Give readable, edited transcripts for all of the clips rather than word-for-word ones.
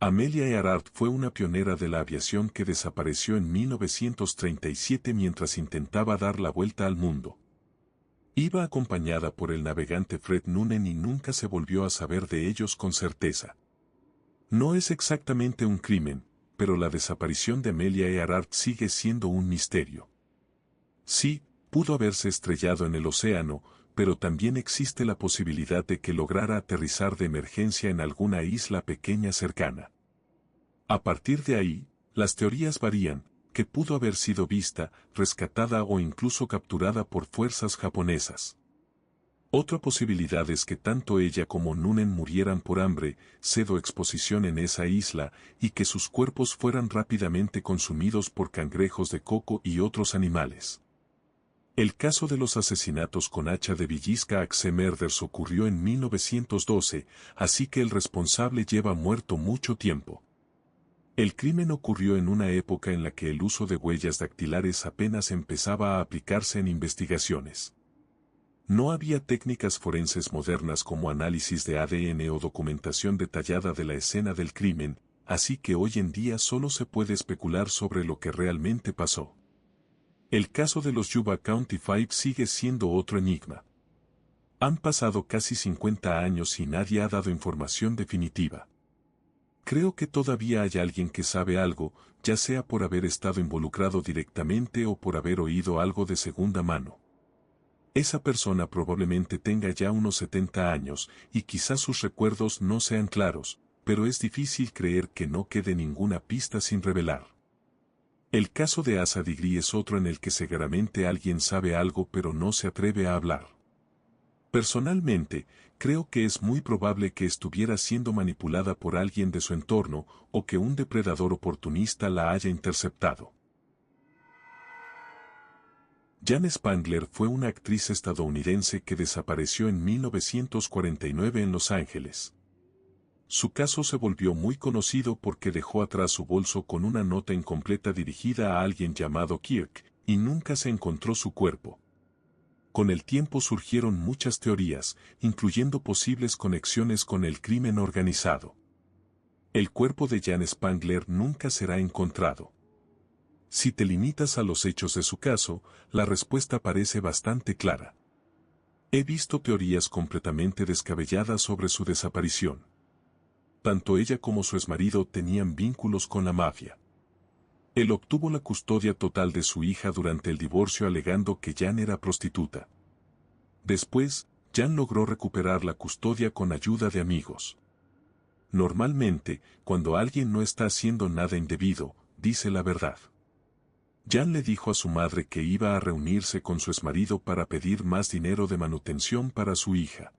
Amelia Earhart fue una pionera de la aviación que desapareció en 1937 mientras intentaba dar la vuelta al mundo. Iba acompañada por el navegante Fred Noonan y nunca se volvió a saber de ellos con certeza. No es exactamente un crimen, pero la desaparición de Amelia Earhart sigue siendo un misterio. Sí, pudo haberse estrellado en el océano, pero también existe la posibilidad de que lograra aterrizar de emergencia en alguna isla pequeña cercana. A partir de ahí, las teorías varían, que pudo haber sido vista, rescatada o incluso capturada por fuerzas japonesas. Otra posibilidad es que tanto ella como Noonan murieran por hambre, sed o exposición en esa isla, y que sus cuerpos fueran rápidamente consumidos por cangrejos de coco y otros animales. El caso de los asesinatos con hacha de Villisca Axe Murders ocurrió en 1912, así que el responsable lleva muerto mucho tiempo. El crimen ocurrió en una época en la que el uso de huellas dactilares apenas empezaba a aplicarse en investigaciones. No había técnicas forenses modernas como análisis de ADN o documentación detallada de la escena del crimen, así que hoy en día solo se puede especular sobre lo que realmente pasó. El caso de los Yuba County Five sigue siendo otro enigma. Han pasado casi 50 años y nadie ha dado información definitiva. Creo que todavía hay alguien que sabe algo, ya sea por haber estado involucrado directamente o por haber oído algo de segunda mano. Esa persona probablemente tenga ya unos 70 años y quizás sus recuerdos no sean claros, pero es difícil creer que no quede ninguna pista sin revelar. El caso de Asa Degree es otro en el que seguramente alguien sabe algo pero no se atreve a hablar. Personalmente, creo que es muy probable que estuviera siendo manipulada por alguien de su entorno o que un depredador oportunista la haya interceptado. Jan Spangler fue una actriz estadounidense que desapareció en 1949 en Los Ángeles. Su caso se volvió muy conocido porque dejó atrás su bolso con una nota incompleta dirigida a alguien llamado Kirk, y nunca se encontró su cuerpo. Con el tiempo surgieron muchas teorías, incluyendo posibles conexiones con el crimen organizado. El cuerpo de Jan Spangler nunca será encontrado. Si te limitas a los hechos de su caso, la respuesta parece bastante clara. He visto teorías completamente descabelladas sobre su desaparición. Tanto ella como su exmarido tenían vínculos con la mafia. Él obtuvo la custodia total de su hija durante el divorcio alegando que Jan era prostituta. Después, Jan logró recuperar la custodia con ayuda de amigos. Normalmente, cuando alguien no está haciendo nada indebido, dice la verdad. Jan le dijo a su madre que iba a reunirse con su exmarido para pedir más dinero de manutención para su hija.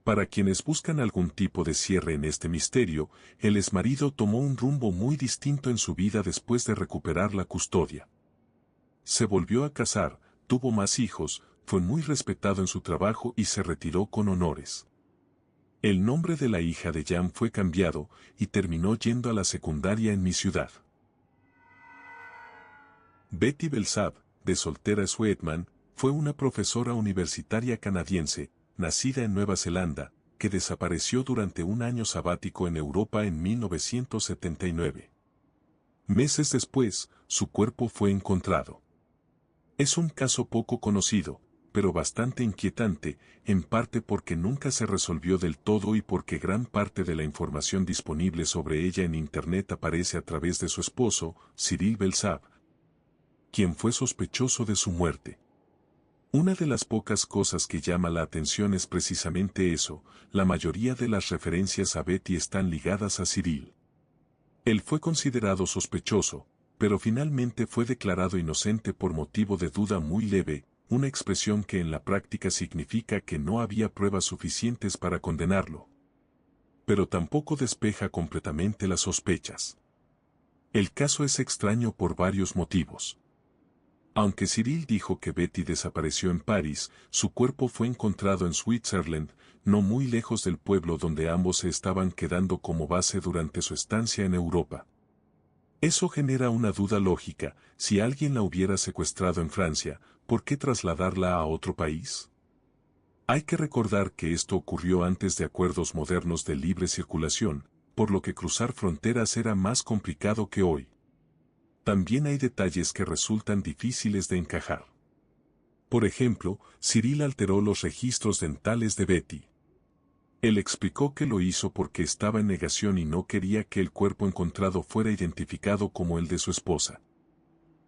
Para quienes buscan algún tipo de cierre en este misterio, el exmarido tomó un rumbo muy distinto en su vida después de recuperar la custodia. Se volvió a casar, tuvo más hijos, fue muy respetado en su trabajo y se retiró con honores. El nombre de la hija de Jan fue cambiado y terminó yendo a la secundaria en mi ciudad. Betty Belsab, de Soltera Sweetman, fue una profesora universitaria canadiense, nacida en Nueva Zelanda, que desapareció durante un año sabático en Europa en 1979. Meses después, su cuerpo fue encontrado. Es un caso poco conocido, pero bastante inquietante, en parte porque nunca se resolvió del todo y porque gran parte de la información disponible sobre ella en Internet aparece a través de su esposo, Cyril Belsab, quien fue sospechoso de su muerte. Una de las pocas cosas que llama la atención es precisamente eso, la mayoría de las referencias a Betty están ligadas a Cyril. Él fue considerado sospechoso, pero finalmente fue declarado inocente por motivo de duda muy leve, una expresión que en la práctica significa que no había pruebas suficientes para condenarlo. Pero tampoco despeja completamente las sospechas. El caso es extraño por varios motivos. Aunque Cyril dijo que Betty desapareció en París, su cuerpo fue encontrado en Switzerland, no muy lejos del pueblo donde ambos se estaban quedando como base durante su estancia en Europa. Eso genera una duda lógica: si alguien la hubiera secuestrado en Francia, ¿por qué trasladarla a otro país? Hay que recordar que esto ocurrió antes de acuerdos modernos de libre circulación, por lo que cruzar fronteras era más complicado que hoy. También hay detalles que resultan difíciles de encajar. Por ejemplo, Cyril alteró los registros dentales de Betty. Él explicó que lo hizo porque estaba en negación y no quería que el cuerpo encontrado fuera identificado como el de su esposa.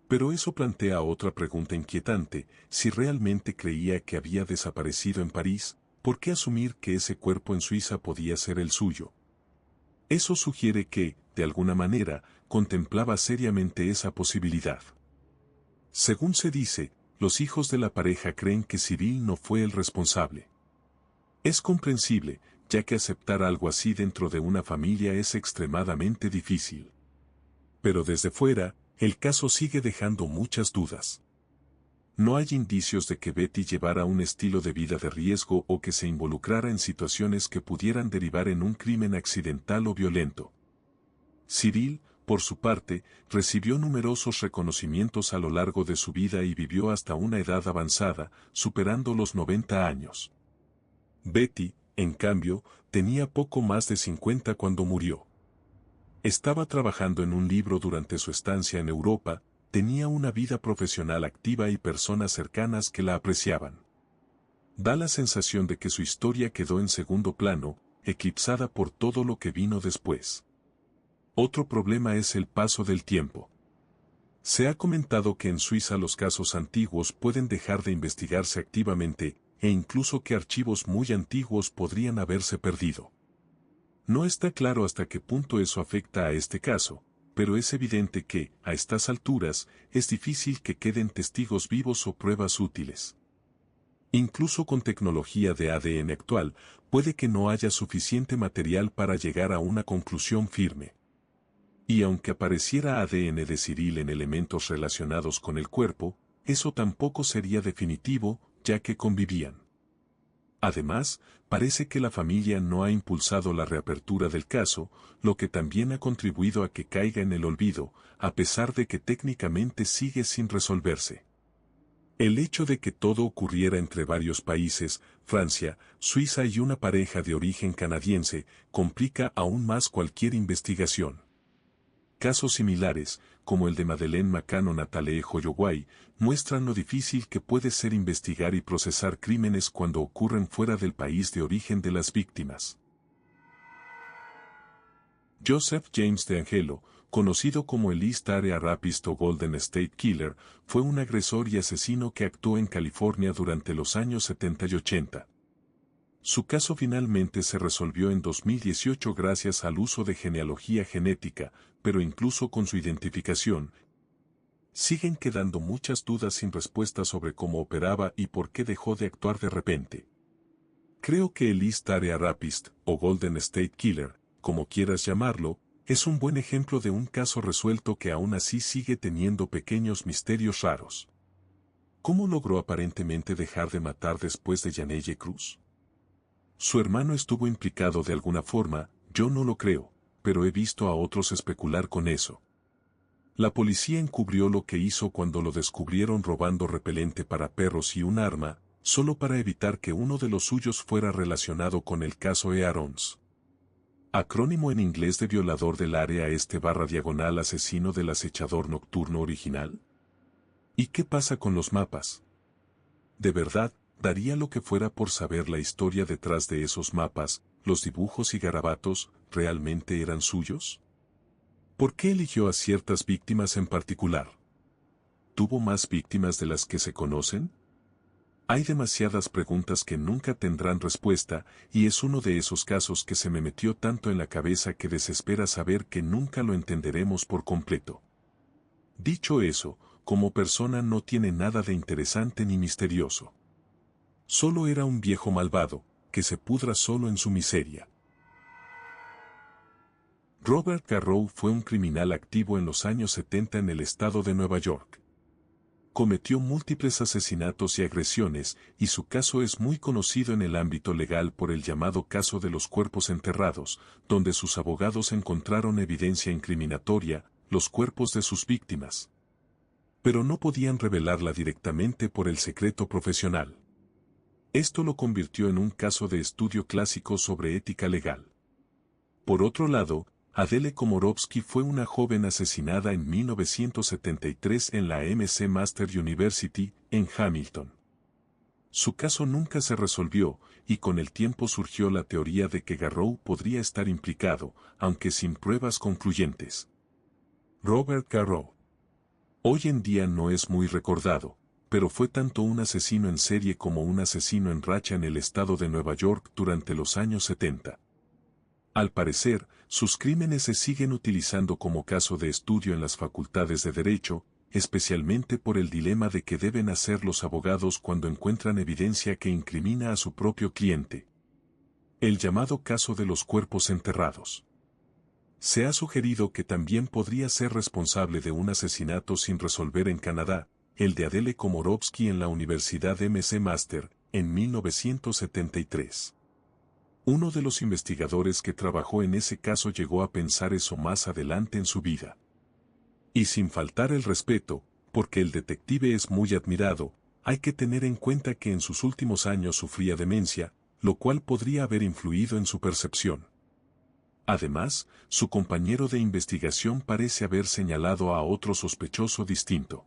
Pero eso plantea otra pregunta inquietante: si realmente creía que había desaparecido en París, ¿por qué asumir que ese cuerpo en Suiza podía ser el suyo? Eso sugiere que, de alguna manera, contemplaba seriamente esa posibilidad. Según se dice, los hijos de la pareja creen que Cyril no fue el responsable. Es comprensible, ya que aceptar algo así dentro de una familia es extremadamente difícil. Pero desde fuera, el caso sigue dejando muchas dudas. No hay indicios de que Betty llevara un estilo de vida de riesgo o que se involucrara en situaciones que pudieran derivar en un crimen accidental o violento. Cyril, por su parte, recibió numerosos reconocimientos a lo largo de su vida y vivió hasta una edad avanzada, superando los 90 años. Betty, en cambio, tenía poco más de 50 cuando murió. Estaba trabajando en un libro durante su estancia en Europa, tenía una vida profesional activa y personas cercanas que la apreciaban. Da la sensación de que su historia quedó en segundo plano, eclipsada por todo lo que vino después. Otro problema es el paso del tiempo. Se ha comentado que en Suiza los casos antiguos pueden dejar de investigarse activamente, e incluso que archivos muy antiguos podrían haberse perdido. No está claro hasta qué punto eso afecta a este caso, pero es evidente que, a estas alturas, es difícil que queden testigos vivos o pruebas útiles. Incluso con tecnología de ADN actual, puede que no haya suficiente material para llegar a una conclusión firme. Y aunque apareciera ADN de Cyril en elementos relacionados con el cuerpo, eso tampoco sería definitivo, ya que convivían. Además, parece que la familia no ha impulsado la reapertura del caso, lo que también ha contribuido a que caiga en el olvido, a pesar de que técnicamente sigue sin resolverse. El hecho de que todo ocurriera entre varios países, Francia, Suiza y una pareja de origen canadiense, complica aún más cualquier investigación. Casos similares, como el de Madeleine McCann o Natalie Holloway, muestran lo difícil que puede ser investigar y procesar crímenes cuando ocurren fuera del país de origen de las víctimas. Joseph James DeAngelo, conocido como el East Area Rapist o Golden State Killer, fue un agresor y asesino que actuó en California durante los años 70 y 80. Su caso finalmente se resolvió en 2018 gracias al uso de genealogía genética, pero incluso con su identificación, siguen quedando muchas dudas sin respuesta sobre cómo operaba y por qué dejó de actuar de repente. Creo que el East Area Rapist, o Golden State Killer, como quieras llamarlo, es un buen ejemplo de un caso resuelto que aún así sigue teniendo pequeños misterios raros. ¿Cómo logró aparentemente dejar de matar después de Janelle Cruz? Su hermano estuvo implicado de alguna forma, yo no lo creo, pero he visto a otros especular con eso. La policía encubrió lo que hizo cuando lo descubrieron robando repelente para perros y un arma, solo para evitar que uno de los suyos fuera relacionado con el caso Aarons. Acrónimo en inglés de violador del área este/diagonal asesino del acechador nocturno original. ¿Y qué pasa con los mapas? ¿De verdad daría lo que fuera por saber la historia detrás de esos mapas? ¿Los dibujos y garabatos realmente eran suyos? ¿Por qué eligió a ciertas víctimas en particular? ¿Tuvo más víctimas de las que se conocen? Hay demasiadas preguntas que nunca tendrán respuesta, y es uno de esos casos que se me metió tanto en la cabeza que desespera saber que nunca lo entenderemos por completo. Dicho eso, como persona no tiene nada de interesante ni misterioso. Solo era un viejo malvado, que se pudra solo en su miseria. Robert Garrow fue un criminal activo en los años 70 en el estado de Nueva York. Cometió múltiples asesinatos y agresiones, y su caso es muy conocido en el ámbito legal por el llamado caso de los cuerpos enterrados, donde sus abogados encontraron evidencia incriminatoria, los cuerpos de sus víctimas. Pero no podían revelarla directamente por el secreto profesional. Esto lo convirtió en un caso de estudio clásico sobre ética legal. Por otro lado, Adele Komorovsky fue una joven asesinada en 1973 en la McMaster University, en Hamilton. Su caso nunca se resolvió, y con el tiempo surgió la teoría de que Garrow podría estar implicado, aunque sin pruebas concluyentes. Robert Garrow. Hoy en día no es muy recordado, pero fue tanto un asesino en serie como un asesino en racha en el estado de Nueva York durante los años 70. Al parecer, sus crímenes se siguen utilizando como caso de estudio en las facultades de Derecho, especialmente por el dilema de qué deben hacer los abogados cuando encuentran evidencia que incrimina a su propio cliente. El llamado caso de los cuerpos enterrados. Se ha sugerido que también podría ser responsable de un asesinato sin resolver en Canadá, el de Adele Komorovsky en la Universidad McMaster, en 1973. Uno de los investigadores que trabajó en ese caso llegó a pensar eso más adelante en su vida. Y sin faltar el respeto, porque el detective es muy admirado, hay que tener en cuenta que en sus últimos años sufría demencia, lo cual podría haber influido en su percepción. Además, su compañero de investigación parece haber señalado a otro sospechoso distinto.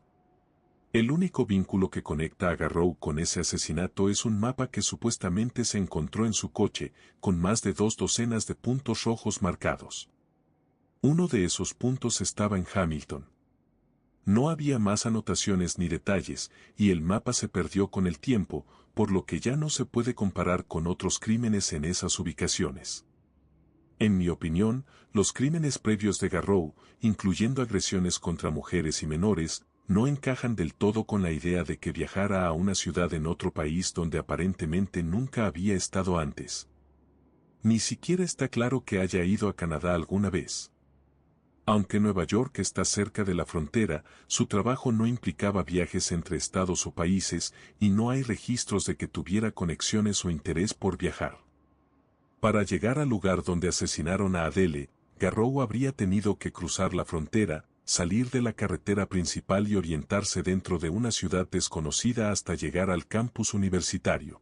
El único vínculo que conecta a Garrow con ese asesinato es un mapa que supuestamente se encontró en su coche, con más de 2 docenas de puntos rojos marcados. Uno de esos puntos estaba en Hamilton. No había más anotaciones ni detalles, y el mapa se perdió con el tiempo, por lo que ya no se puede comparar con otros crímenes en esas ubicaciones. En mi opinión, los crímenes previos de Garrow, incluyendo agresiones contra mujeres y menores, no encajan del todo con la idea de que viajara a una ciudad en otro país donde aparentemente nunca había estado antes. Ni siquiera está claro que haya ido a Canadá alguna vez. Aunque Nueva York está cerca de la frontera, su trabajo no implicaba viajes entre estados o países, y no hay registros de que tuviera conexiones o interés por viajar. Para llegar al lugar donde asesinaron a Adele, Garrow habría tenido que cruzar la frontera, salir de la carretera principal y orientarse dentro de una ciudad desconocida hasta llegar al campus universitario.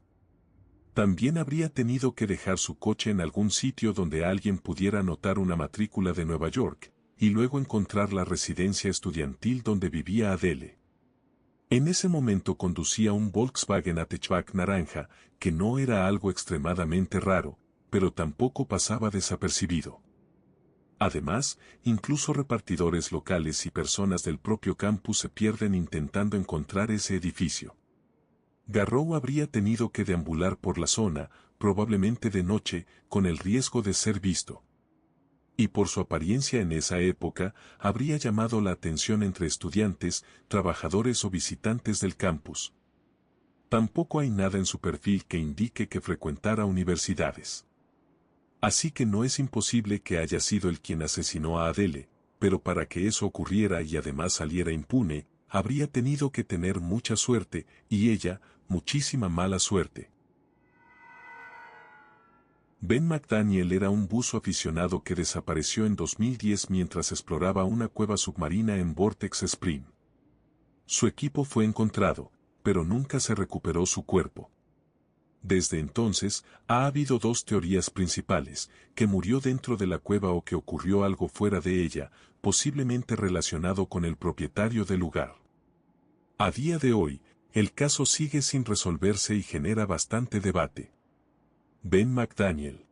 También habría tenido que dejar su coche en algún sitio donde alguien pudiera notar una matrícula de Nueva York, y luego encontrar la residencia estudiantil donde vivía Adele. En ese momento conducía un Volkswagen hatchback naranja, que no era algo extremadamente raro, pero tampoco pasaba desapercibido. Además, incluso repartidores locales y personas del propio campus se pierden intentando encontrar ese edificio. Garrow habría tenido que deambular por la zona, probablemente de noche, con el riesgo de ser visto. Y por su apariencia en esa época, habría llamado la atención entre estudiantes, trabajadores o visitantes del campus. Tampoco hay nada en su perfil que indique que frecuentara universidades. Así que no es imposible que haya sido él quien asesinó a Adele, pero para que eso ocurriera y además saliera impune, habría tenido que tener mucha suerte, y ella, muchísima mala suerte. Ben McDaniel era un buzo aficionado que desapareció en 2010 mientras exploraba una cueva submarina en Vortex Spring. Su equipo fue encontrado, pero nunca se recuperó su cuerpo. Desde entonces, ha habido 2 teorías principales, que murió dentro de la cueva o que ocurrió algo fuera de ella, posiblemente relacionado con el propietario del lugar. A día de hoy, el caso sigue sin resolverse y genera bastante debate. Ben McDaniel.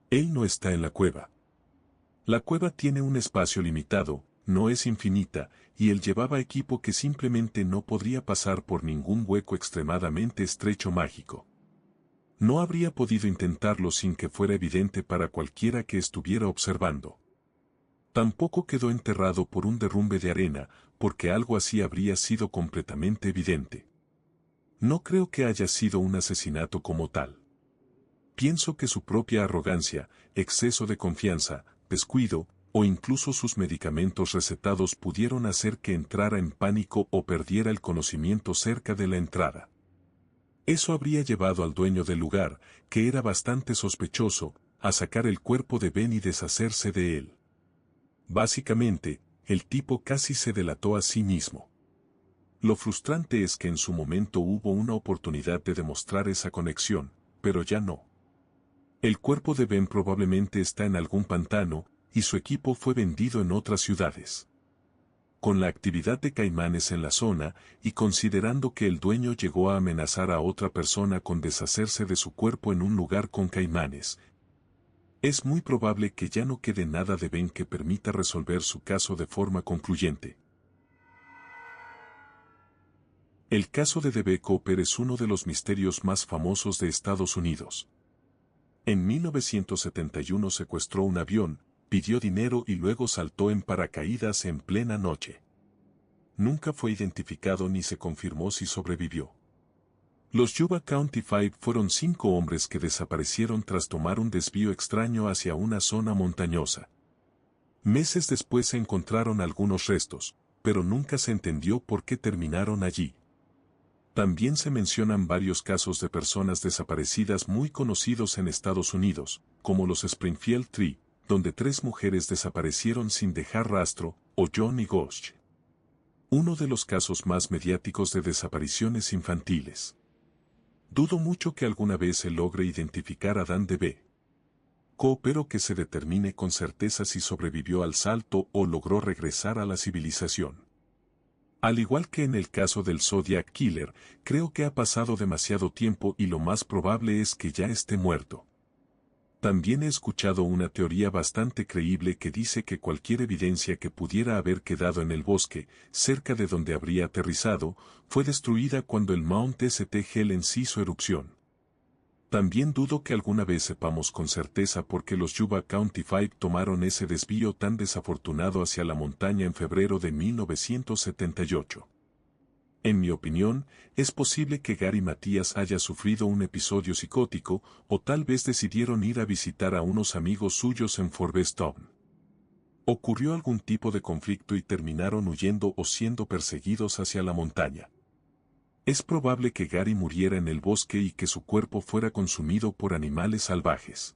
Él no está en la cueva. La cueva tiene un espacio limitado, no es infinita, y él llevaba equipo que simplemente no podría pasar por ningún hueco extremadamente estrecho mágico. No habría podido intentarlo sin que fuera evidente para cualquiera que estuviera observando. Tampoco quedó enterrado por un derrumbe de arena, porque algo así habría sido completamente evidente. No creo que haya sido un asesinato como tal. Pienso que su propia arrogancia, exceso de confianza, descuido, o incluso sus medicamentos recetados pudieron hacer que entrara en pánico o perdiera el conocimiento cerca de la entrada. Eso habría llevado al dueño del lugar, que era bastante sospechoso, a sacar el cuerpo de Ben y deshacerse de él. Básicamente, el tipo casi se delató a sí mismo. Lo frustrante es que en su momento hubo una oportunidad de demostrar esa conexión, pero ya no. El cuerpo de Ben probablemente está en algún pantano, y su equipo fue vendido en otras ciudades. Con la actividad de caimanes en la zona, y considerando que el dueño llegó a amenazar a otra persona con deshacerse de su cuerpo en un lugar con caimanes, es muy probable que ya no quede nada de Ben que permita resolver su caso de forma concluyente. El caso de D.B. Cooper es uno de los misterios más famosos de Estados Unidos. En 1971 secuestró un avión, pidió dinero y luego saltó en paracaídas en plena noche. Nunca fue identificado ni se confirmó si sobrevivió. Los Yuba County Five fueron 5 hombres que desaparecieron tras tomar un desvío extraño hacia una zona montañosa. Meses después se encontraron algunos restos, pero nunca se entendió por qué terminaron allí. También se mencionan varios casos de personas desaparecidas muy conocidos en Estados Unidos, como los Springfield Three, donde 3 mujeres desaparecieron sin dejar rastro, o Johnny Gosch. Uno de los casos más mediáticos de desapariciones infantiles. Dudo mucho que alguna vez se logre identificar a Dan D.B. Cooper o que se determine con certeza si sobrevivió al salto o logró regresar a la civilización. Al igual que en el caso del Zodiac Killer, creo que ha pasado demasiado tiempo y lo más probable es que ya esté muerto. También he escuchado una teoría bastante creíble que dice que cualquier evidencia que pudiera haber quedado en el bosque, cerca de donde habría aterrizado, fue destruida cuando el Mount St. Helens hizo erupción. También dudo que alguna vez sepamos con certeza por qué los Yuba County Five tomaron ese desvío tan desafortunado hacia la montaña en febrero de 1978. En mi opinión, es posible que Gary Matías haya sufrido un episodio psicótico, o tal vez decidieron ir a visitar a unos amigos suyos en Forbestown. Ocurrió algún tipo de conflicto y terminaron huyendo o siendo perseguidos hacia la montaña. Es probable que Gary muriera en el bosque y que su cuerpo fuera consumido por animales salvajes.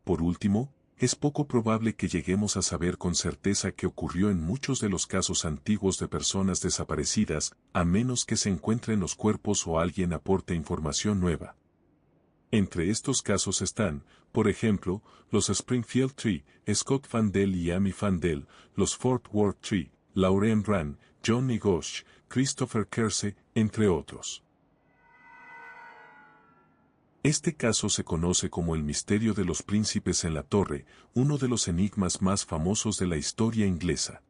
Por último, es poco probable que lleguemos a saber con certeza qué ocurrió en muchos de los casos antiguos de personas desaparecidas, a menos que se encuentren los cuerpos o alguien aporte información nueva. Entre estos casos están, por ejemplo, los Springfield Three, Scott Fandel y Amy Fandel, los Fort Worth Three, Lauren Rand, Johnny Gosch, Christopher Kersey, entre otros. Este caso se conoce como el misterio de los príncipes en la torre, uno de los enigmas más famosos de la historia inglesa.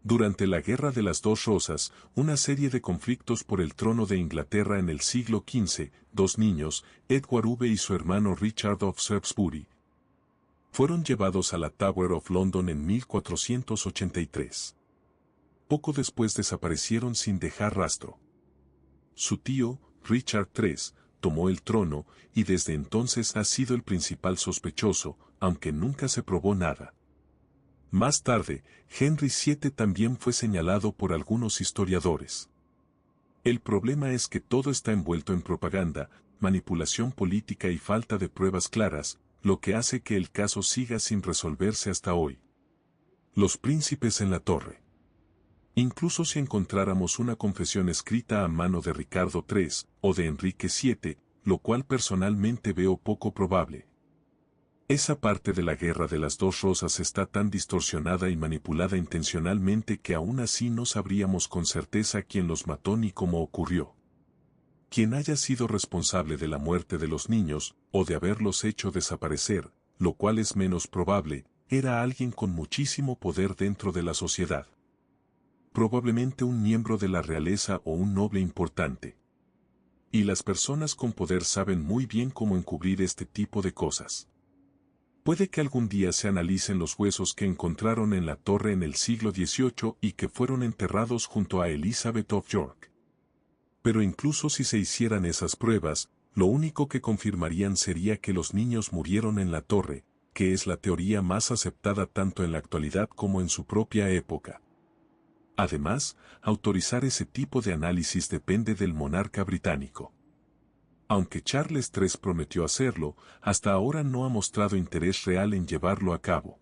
Durante la Guerra de las Dos Rosas, una serie de conflictos por el trono de Inglaterra en el siglo XV, 2 niños, Edward V y su hermano Richard of Shrewsbury, fueron llevados a la Tower of London en 1483. Poco después desaparecieron sin dejar rastro. Su tío, Richard III, tomó el trono, y desde entonces ha sido el principal sospechoso, aunque nunca se probó nada. Más tarde, Henry VII también fue señalado por algunos historiadores. El problema es que todo está envuelto en propaganda, manipulación política y falta de pruebas claras, lo que hace que el caso siga sin resolverse hasta hoy. Los príncipes en la torre. Incluso si encontráramos una confesión escrita a mano de Ricardo III, o de Enrique VII, lo cual personalmente veo poco probable. Esa parte de la Guerra de las Dos Rosas está tan distorsionada y manipulada intencionalmente que aún así no sabríamos con certeza quién los mató ni cómo ocurrió. Quien haya sido responsable de la muerte de los niños, o de haberlos hecho desaparecer, lo cual es menos probable, era alguien con muchísimo poder dentro de la sociedad. Probablemente un miembro de la realeza o un noble importante. Y las personas con poder saben muy bien cómo encubrir este tipo de cosas. Puede que algún día se analicen los huesos que encontraron en la torre en el siglo XVIII y que fueron enterrados junto a Elizabeth of York. Pero incluso si se hicieran esas pruebas, lo único que confirmarían sería que los niños murieron en la torre, que es la teoría más aceptada tanto en la actualidad como en su propia época. Además, autorizar ese tipo de análisis depende del monarca británico. Aunque Charles III prometió hacerlo, hasta ahora no ha mostrado interés real en llevarlo a cabo.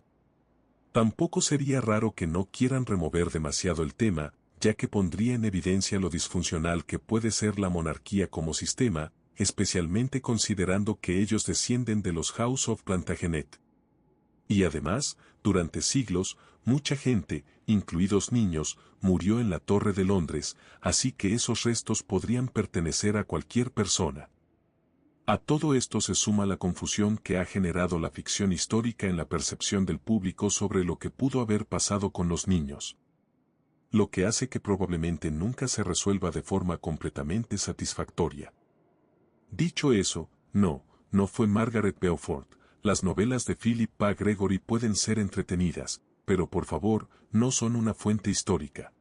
Tampoco sería raro que no quieran remover demasiado el tema, ya que pondría en evidencia lo disfuncional que puede ser la monarquía como sistema, especialmente considerando que ellos descienden de los House of Plantagenet. Y además, durante siglos, mucha gente, incluidos niños, murió en la Torre de Londres, así que esos restos podrían pertenecer a cualquier persona. A todo esto se suma la confusión que ha generado la ficción histórica en la percepción del público sobre lo que pudo haber pasado con los niños. Lo que hace que probablemente nunca se resuelva de forma completamente satisfactoria. Dicho eso, no fue Margaret Beaufort. Las novelas de Philippa Gregory pueden ser entretenidas, pero por favor, no son una fuente histórica.